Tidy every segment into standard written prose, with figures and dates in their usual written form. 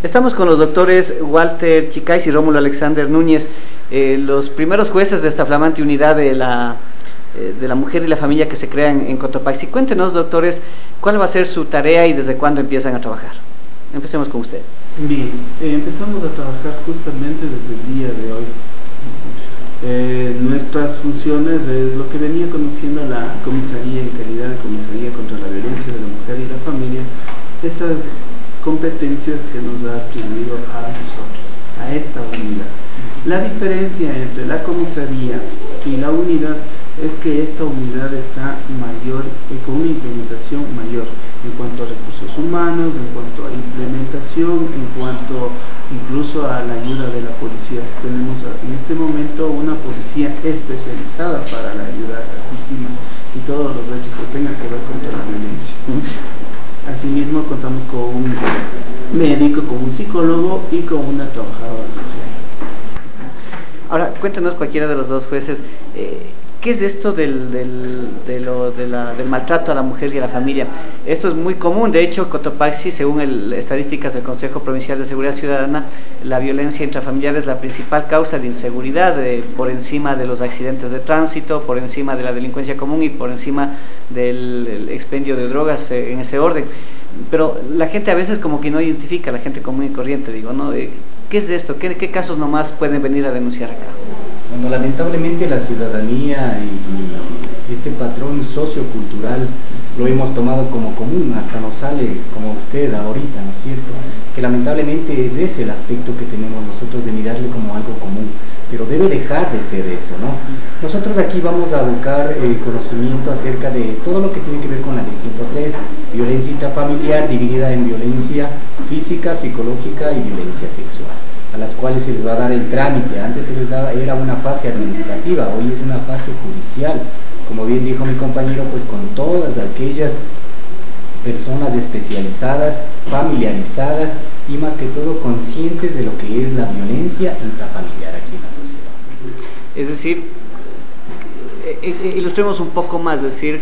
Estamos con los doctores Walter Chicais y Rómulo Alexander Núñez, los primeros jueces de esta flamante unidad de la mujer y la familia que se crea en Cotopaxi. Cuéntenos, doctores, cuál va a ser su tarea y desde cuándo empiezan a trabajar. Empecemos con usted. Bien, empezamos a trabajar justamente desde el día de hoy. Nuestras funciones es lo que venía conociendo la Comisaría en calidad de Comisaría contra la Violencia de la Mujer y la Familia. Esas competencias se nos ha atribuido a nosotros, a esta unidad. La diferencia entre la comisaría y la unidad es que esta unidad está mayor, con una implementación mayor en cuanto a recursos humanos, en cuanto a implementación, en cuanto incluso a la ayuda de la policía. Tenemos en este momento una policía especializada para la ayuda a las víctimas y todos los hechos que tengan que ver contra la violencia. Asimismo, contamos con un médico, con un psicólogo y con una trabajadora social. Ahora, cuéntanos cualquiera de los dos jueces, ¿qué es esto del maltrato a la mujer y a la familia? Esto es muy común. De hecho, Cotopaxi, según estadísticas del Consejo Provincial de Seguridad Ciudadana, la violencia intrafamiliar es la principal causa de inseguridad, por encima de los accidentes de tránsito, por encima de la delincuencia común y por encima del expendio de drogas, en ese orden. Pero la gente a veces como que no identifica, la gente común y corriente, digo, ¿no? ¿Qué es esto? ¿Qué casos nomás pueden venir a denunciar acá? Bueno, lamentablemente la ciudadanía y este patrón sociocultural lo hemos tomado como común, hasta nos sale como usted ahorita, ¿no es cierto? Que lamentablemente es ese el aspecto que tenemos nosotros de mirarle como algo común, pero debe dejar de ser eso, ¿no? Nosotros aquí vamos a buscar conocimiento acerca de todo lo que tiene que ver con la ley 103, violencia intrafamiliar dividida en violencia física, psicológica y violencia sexual, a las cuales se les va a dar el trámite. Antes se les daba, era una fase administrativa, hoy es una fase judicial, como bien dijo mi compañero, pues con todas aquellas personas especializadas, familiarizadas y más que todo conscientes de lo que es la violencia intrafamiliar aquí en la sociedad. Es decir, ilustremos un poco más, es decir,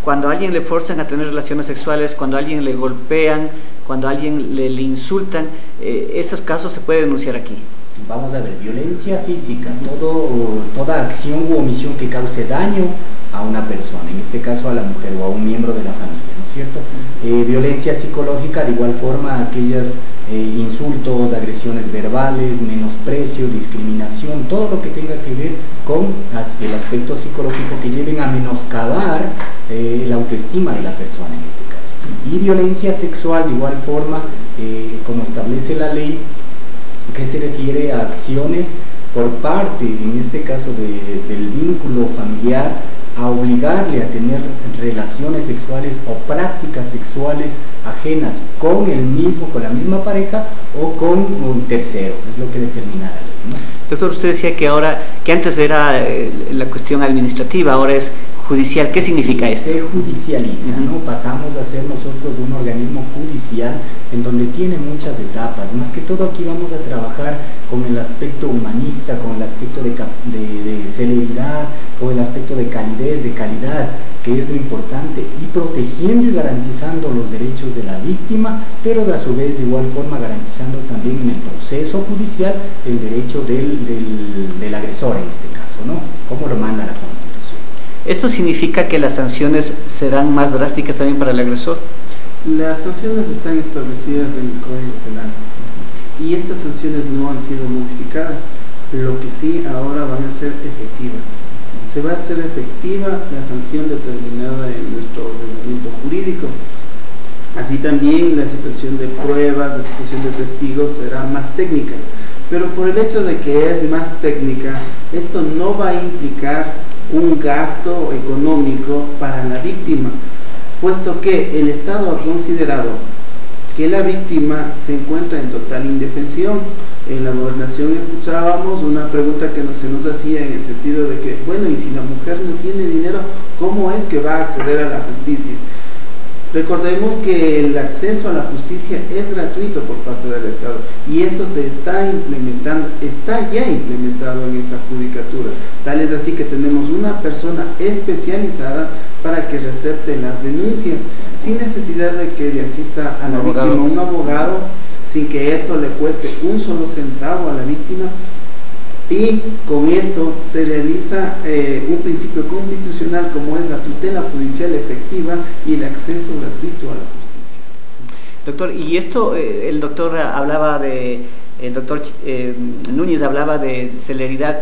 cuando a alguien le forzan a tener relaciones sexuales, cuando a alguien le golpean, cuando a alguien le insultan, esos casos se pueden denunciar aquí. Vamos a ver, violencia física, toda acción u omisión que cause daño a una persona, en este caso a la mujer o a un miembro de la familia, ¿no es cierto? Violencia psicológica, de igual forma, aquellas insultos, agresiones verbales, menosprecio, discriminación, todo lo que tenga que ver con el aspecto psicológico que lleven a menoscabar la autoestima de la persona en este caso. Y violencia sexual, de igual forma, como establece la ley, que se refiere a acciones por parte, en este caso del vínculo familiar, a obligarle a tener relaciones sexuales o prácticas sexuales ajenas con la misma pareja o con terceros, es lo que determina la ley, ¿no? Doctor, usted decía que antes era la cuestión administrativa, ahora es judicial. ¿Qué significa esto? Se judicializa, ¿no? Pasamos a ser nosotros un organismo judicial en donde tiene muchas etapas. Más que todo aquí vamos a trabajar con el aspecto humanista, con el aspecto de celeridad, con el aspecto de calidez, de calidad, que es lo importante, y protegiendo y garantizando los derechos de la víctima, pero a su vez de igual forma garantizando también en el proceso judicial el derecho del agresor en este caso, ¿no? Como lo manda la Constitución. ¿Esto significa que las sanciones serán más drásticas también para el agresor? Las sanciones están establecidas en el Código Penal y estas sanciones no han sido modificadas, lo que sí ahora van a ser efectivas. Se va a hacer efectiva la sanción determinada en nuestro ordenamiento jurídico. Así también la situación de pruebas, la situación de testigos será más técnica, pero por el hecho de que es más técnica, esto no va a implicar un gasto económico para la víctima, puesto que el Estado ha considerado que la víctima se encuentra en total indefensión. En la gobernación escuchábamos una pregunta que se nos hacía en el sentido de que, bueno, y si la mujer no tiene dinero, ¿cómo es que va a acceder a la justicia? Recordemos que el acceso a la justicia es gratuito por parte del Estado y eso se está implementando, está ya implementado en esta judicatura. Tal es así que tenemos una persona especializada para que recepte las denuncias sin necesidad de que le asista a la víctima un abogado, sin que esto le cueste un solo centavo a la víctima. Y con esto se realiza un principio constitucional como es la tutela judicial efectiva y el acceso gratuito a la justicia. Doctor, y esto, el doctor Núñez hablaba de celeridad.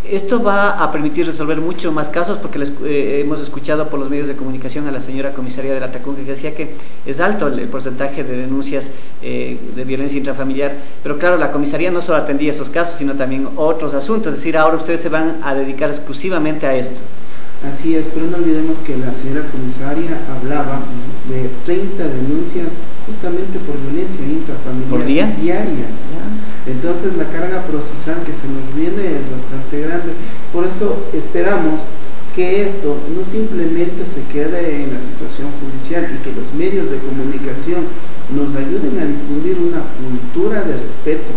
Esto va a permitir resolver muchos más casos, porque hemos escuchado por los medios de comunicación a la señora comisaria de la Tacunga que decía que es alto el porcentaje de denuncias de violencia intrafamiliar, pero claro, la comisaría no solo atendía esos casos, sino también otros asuntos, es decir, ahora ustedes se van a dedicar exclusivamente a esto. Así es, pero no olvidemos que la señora comisaria hablaba de 30 denuncias justamente por violencia intrafamiliar ¿por día? Diarias. Entonces la carga procesal que se nos viene es bastante grande. Por eso esperamos que esto no simplemente se quede en la situación judicial y que los medios de comunicación nos ayuden a difundir una cultura de respeto,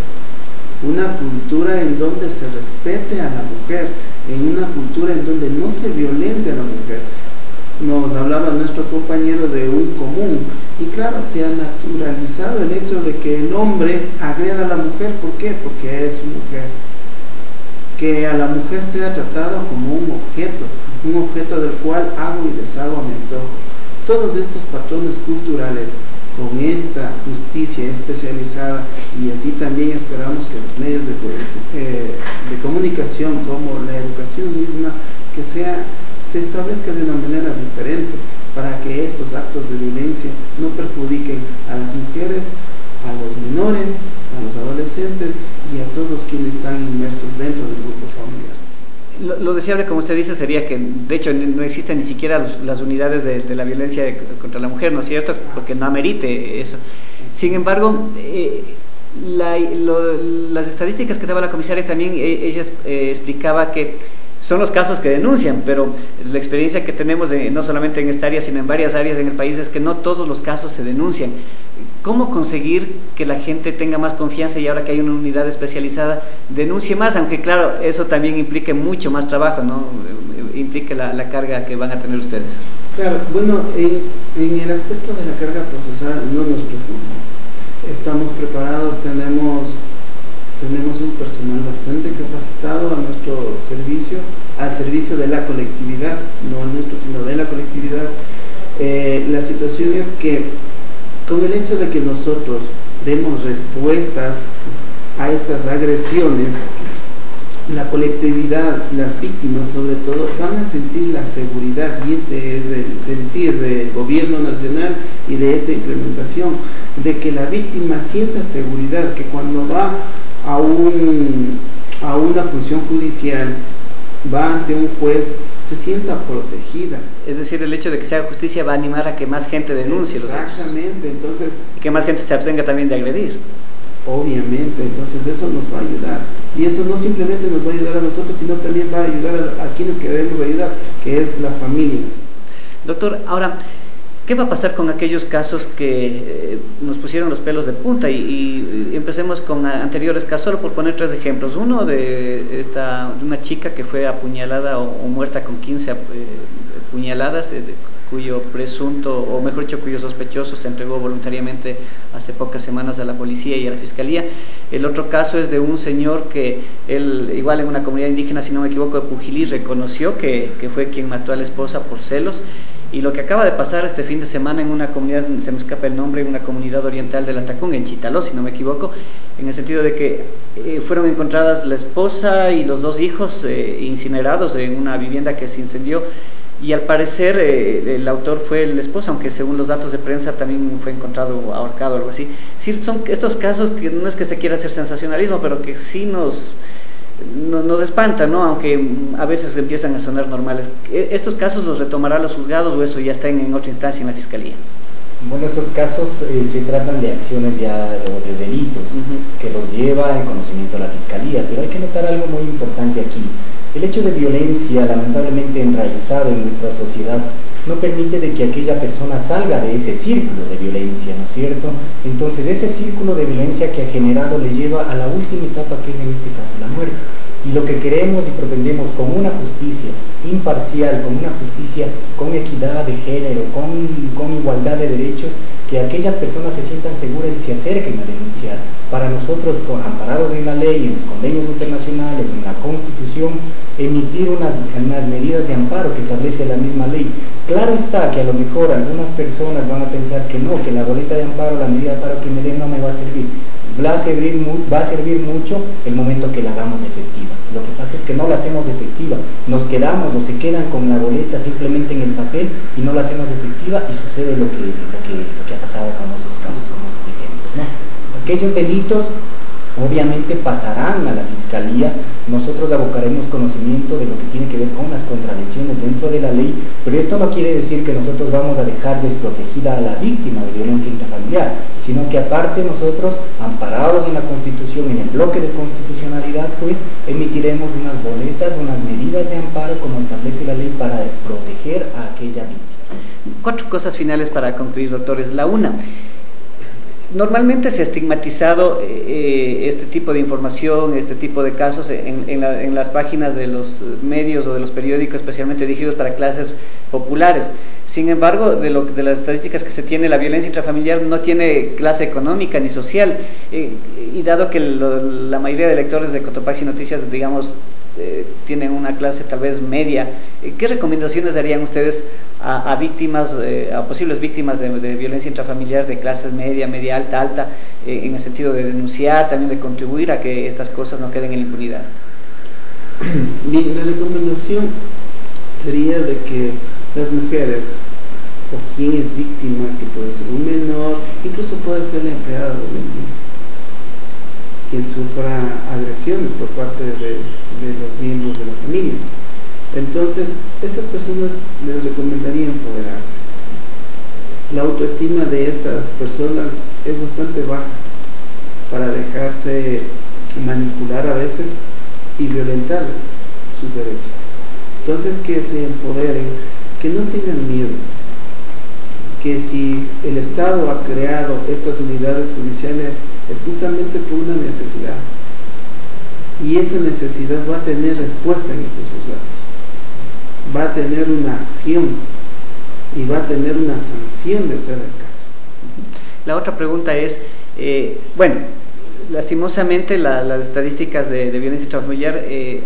una cultura en donde se respete a la mujer, en una cultura en donde no se violente a la mujer. Nos hablaba nuestro compañero de un común, y claro, se ha naturalizado el hecho de que el hombre agreda a la mujer. ¿Por qué? Porque es mujer. Que a la mujer sea tratado como un objeto del cual hago y deshago a mi antojo. Todos estos patrones culturales, con esta justicia especializada, y así también esperamos que los medios de comunicación como la educación misma, que se establezca de una manera diferente para que estos actos de violencia no perjudiquen a las mujeres, a los menores, a los adolescentes y a todos quienes están inmersos dentro del grupo familiar. Lo deseable, como usted dice, sería que, de hecho, no existen ni siquiera las unidades de la violencia contra la mujer, ¿no es cierto? Porque no amerite eso. Sin embargo, las estadísticas que daba la comisaria también, ella explicaba que son los casos que denuncian, pero la experiencia que tenemos no solamente en esta área, sino en varias áreas en el país, es que no todos los casos se denuncian. ¿Cómo conseguir que la gente tenga más confianza y ahora que hay una unidad especializada, denuncie más? Aunque claro, eso también implique mucho más trabajo, ¿no? Implique la carga que van a tener ustedes. Claro, bueno, en el aspecto de la carga procesal no nos preocupa. Estamos preparados, tenemos un personal bastante capacitado a nuestro servicio, al servicio de la colectividad, no al nuestro, sino de la colectividad. La situación es que con el hecho de que nosotros demos respuestas a estas agresiones, la colectividad, las víctimas sobre todo, van a sentir la seguridad, y este es el sentir del gobierno nacional y de esta implementación, de que la víctima sienta seguridad, que cuando va a una función judicial, va ante un juez, se sienta protegida. Es decir, el hecho de que se haga justicia va a animar a que más gente denuncie. Exactamente, entonces... Y que más gente se abstenga también de agredir. Obviamente, entonces eso nos va a ayudar. Y eso no simplemente nos va a ayudar a nosotros, sino también va a ayudar a quienes que debemos ayudar, que es la familia en sí. Doctor, ahora, ¿qué va a pasar con aquellos casos que nos pusieron los pelos de punta? Y empecemos con anteriores casos, solo por poner 3 ejemplos. Uno de una chica que fue apuñalada o muerta con 15 puñaladas, cuyo presunto, o mejor dicho, cuyo sospechoso se entregó voluntariamente hace pocas semanas a la policía y a la fiscalía. El otro caso es de un señor que él, igual en una comunidad indígena, si no me equivoco, de Pujilí, reconoció que fue quien mató a la esposa por celos. Y lo que acaba de pasar este fin de semana en una comunidad, se me escapa el nombre, en una comunidad oriental de la Tacunga, en Chitaló, si no me equivoco, en el sentido de que fueron encontradas la esposa y los 2 hijos incinerados en una vivienda que se incendió, y al parecer el autor fue el esposo, aunque según los datos de prensa también fue encontrado ahorcado o algo así. Sí, son estos casos que no es que se quiera hacer sensacionalismo, pero que sí nos espanta, ¿no? Aunque a veces empiezan a sonar normales. ¿Estos casos los retomará los juzgados o eso ya está en otra instancia en la fiscalía? Bueno, estos casos se tratan de acciones ya o de delitos que los lleva en conocimiento a la fiscalía, pero hay que notar algo muy importante aquí. El hecho de violencia lamentablemente enraizado en nuestra sociedad no permite de que aquella persona salga de ese círculo de violencia, ¿no es cierto? Entonces ese círculo de violencia que ha generado le lleva a la última etapa, que es en este caso la muerte. Y lo que queremos y propendemos con una justicia imparcial, con una justicia con equidad de género, con igualdad de derechos, que aquellas personas se sientan seguras y se acerquen a denunciar. Para nosotros, amparados en la ley, en los convenios internacionales, en la Constitución, emitir unas medidas de amparo que establece la misma ley. Claro está que a lo mejor algunas personas van a pensar que no, que la boleta de amparo, la medida de amparo que me den no me va a servir. Va a servir mucho el momento que la hagamos efectiva. Lo que pasa es que no la hacemos efectiva, nos quedamos o se quedan con la boleta simplemente en el papel y no la hacemos efectiva, y sucede lo que ha pasado con esos casos, con esos ejemplos, ¿no? Aquellos delitos obviamente pasarán a la Fiscalía. Nosotros abocaremos conocimiento de lo que tiene que ver con las contravenciones dentro de la ley, pero esto no quiere decir que nosotros vamos a dejar desprotegida a la víctima de violencia intrafamiliar, sino que aparte nosotros, amparados en la Constitución, en el bloque de constitucionalidad, pues emitiremos unas boletas, unas medidas de amparo como establece la ley para proteger a aquella víctima. 4 cosas finales para concluir, doctores. La una, normalmente se ha estigmatizado este tipo de información, este tipo de casos en las páginas de los medios o de los periódicos, especialmente dirigidos para clases populares. Sin embargo, de las estadísticas que se tiene, la violencia intrafamiliar no tiene clase económica ni social, y dado que la mayoría de lectores de Cotopaxi Noticias, digamos, tienen una clase tal vez media, ¿qué recomendaciones darían ustedes a víctimas, a posibles víctimas de violencia intrafamiliar de clases media, media alta, alta, en el sentido de denunciar, también de contribuir a que estas cosas no queden en la impunidad? Bien, la recomendación sería de que las mujeres, o quien es víctima, que puede ser un menor, incluso puede ser la empleada doméstica, quien sufra agresiones por parte de los miembros de la familia. Entonces, estas personas les recomendaría empoderarse. La autoestima de estas personas es bastante baja para dejarse manipular a veces y violentar sus derechos. Entonces, que se empoderen, que no tengan miedo, que si el Estado ha creado estas unidades judiciales es justamente por una necesidad, y esa necesidad va a tener respuesta en estos juzgados, va a tener una acción y va a tener una sanción de ser el caso. La otra pregunta es, bueno, lastimosamente las estadísticas de violencia intrafamiliar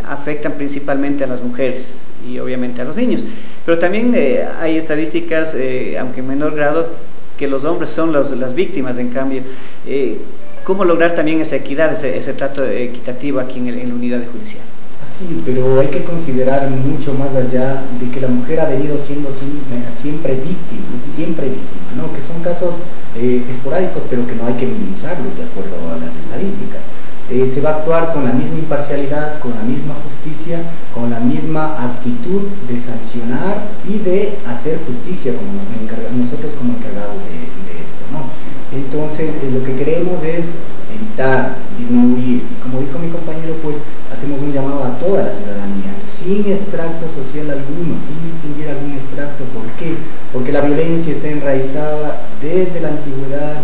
afectan principalmente a las mujeres y obviamente a los niños, pero también hay estadísticas, aunque en menor grado, que los hombres son las víctimas. En cambio, ¿cómo lograr también esa equidad, ese trato equitativo aquí en la unidad judicial? Sí, pero hay que considerar mucho más allá de que la mujer ha venido siendo siempre víctima, ¿no? Que son casos esporádicos, pero que no hay que minimizarlos de acuerdo a las estadísticas. Se va a actuar con la misma imparcialidad, con la misma justicia, con la misma actitud de sancionar y de hacer justicia como nosotros como encargados de esto, ¿no? Entonces, lo que queremos es evitar, disminuir, como dijo mi compañero, pues hacemos un llamado a toda la ciudadanía, sin extracto social alguno, sin distinguir algún extracto. ¿Por qué? Porque la violencia está enraizada desde la antigüedad,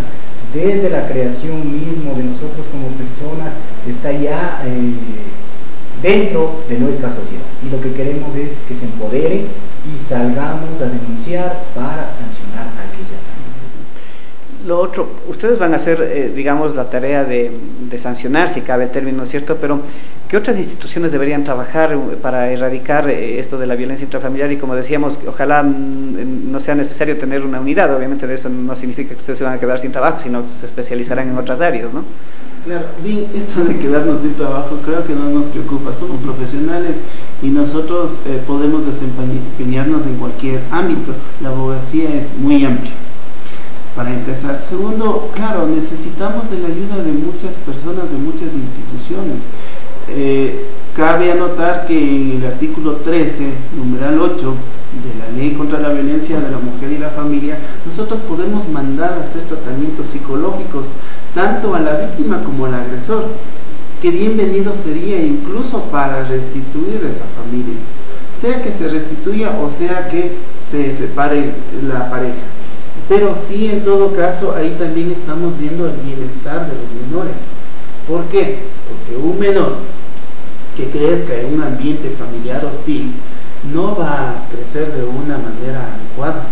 desde la creación mismo de nosotros como personas, está ya dentro de nuestra sociedad, y lo que queremos es que se empodere y salgamos a denunciar para sancionar a aquella. Lo otro, ustedes van a hacer, digamos, la tarea de sancionar, si cabe el término, ¿cierto? Pero, ¿qué otras instituciones deberían trabajar para erradicar esto de la violencia intrafamiliar? Y como decíamos, ojalá no sea necesario tener una unidad. Obviamente eso no significa que ustedes se van a quedar sin trabajo, sino que se especializarán en otras áreas, ¿no? Claro, bien, esto de quedarnos sin trabajo creo que no nos preocupa, somos profesionales y nosotros podemos desempeñarnos en cualquier ámbito. La abogacía es muy amplia. Para empezar. Segundo, claro, necesitamos de la ayuda de muchas personas, de muchas instituciones. Cabe anotar que en el artículo 13, numeral 8 de la Ley contra la Violencia de la Mujer y la Familia, nosotros podemos mandar a hacer tratamientos psicológicos tanto a la víctima como al agresor, que bienvenido sería incluso para restituir esa familia, sea que se restituya o sea que se separe la pareja. Pero sí, en todo caso, ahí también estamos viendo el bienestar de los menores. ¿Por qué? Porque un menor que crezca en un ambiente familiar hostil, no va a crecer de una manera adecuada,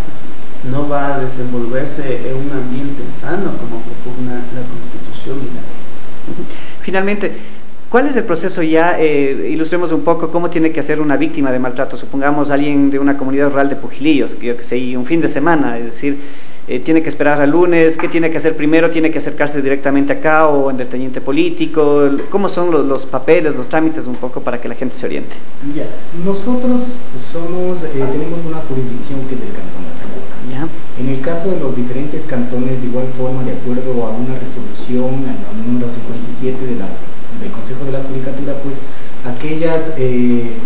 no va a desenvolverse en un ambiente sano como propugna la Constitución y la ley. Finalmente, ¿cuál es el proceso ya? Ilustremos un poco cómo tiene que hacer una víctima de maltrato. Supongamos alguien de una comunidad rural de Pujilillos, que yo que sé, un fin de semana, es decir, tiene que esperar al lunes. ¿Qué tiene que hacer primero? ¿Tiene que acercarse directamente acá o en el teniente político? ¿Cómo son los papeles, los trámites, un poco para que la gente se oriente? Ya, nosotros tenemos una jurisdicción que es el Cantón de Atacocha. ¿Ya? En el caso de los diferentes cantones, de igual forma, de acuerdo a una resolución, al número 57 del Consejo de la Judicatura, pues aquellas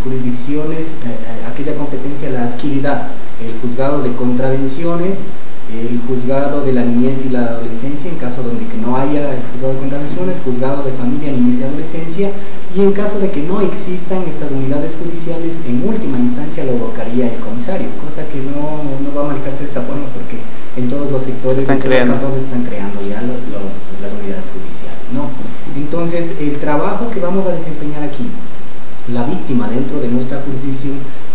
jurisdicciones, aquella competencia la adquirirá el juzgado de contravenciones, el juzgado de la niñez y la adolescencia, en caso donde que no haya el juzgado de contravenciones, juzgado de familia, niñez y adolescencia, y en caso de que no existan estas unidades judiciales, en última instancia lo evocaría el comisario, cosa que no va a manejarse de esa forma porque en todos los sectores, en todos los cantones se están creando ya las unidades judiciales, ¿no? Entonces, el trabajo que vamos a desempeñar aquí, la víctima dentro de nuestra jurisdicción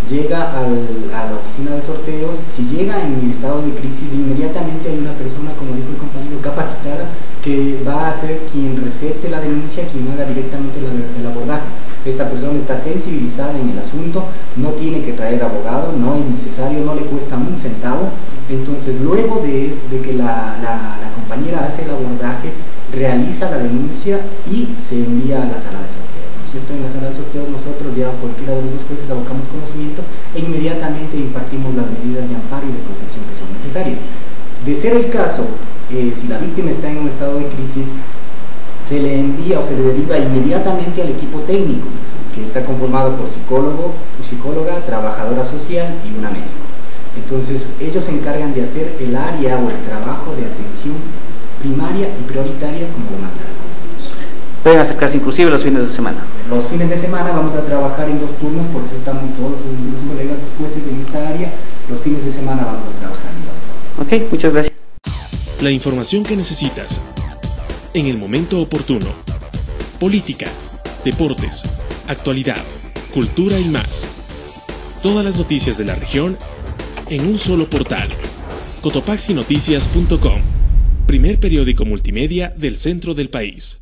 llega a la oficina de sorteos. Si llega en el estado de crisis, inmediatamente hay una persona, como dijo el compañero, capacitada, que va a ser quien recete la denuncia, quien haga directamente el abordaje. Esta persona está sensibilizada en el asunto, no tiene que traer abogado, no es necesario, no le cuesta un centavo. Entonces, luego de que la compañera hace el abordaje, realiza la denuncia y se envía a la sala de sorteos. ¿Cierto? En la sala de sorteos nosotros ya cualquiera de los dos jueces abocamos conocimiento e inmediatamente impartimos las medidas de amparo y de protección que son necesarias. De ser el caso, si la víctima está en un estado de crisis, se le envía o se le deriva inmediatamente al equipo técnico, que está conformado por psicólogo, psicóloga, trabajadora social y una médico. Entonces ellos se encargan de hacer el área o el trabajo de atención primaria y prioritaria como lo manda la Constitución. Pueden acercarse inclusive los fines de semana. Los fines de semana vamos a trabajar en 2 turnos, por eso estamos todos los colegas, los jueces en esta área. Los fines de semana vamos a trabajar en 2 turnos. Ok, muchas gracias. La información que necesitas en el momento oportuno. Política, deportes, actualidad, cultura y más. Todas las noticias de la región en un solo portal. cotopaxinoticias.com, primer periódico multimedia del centro del país.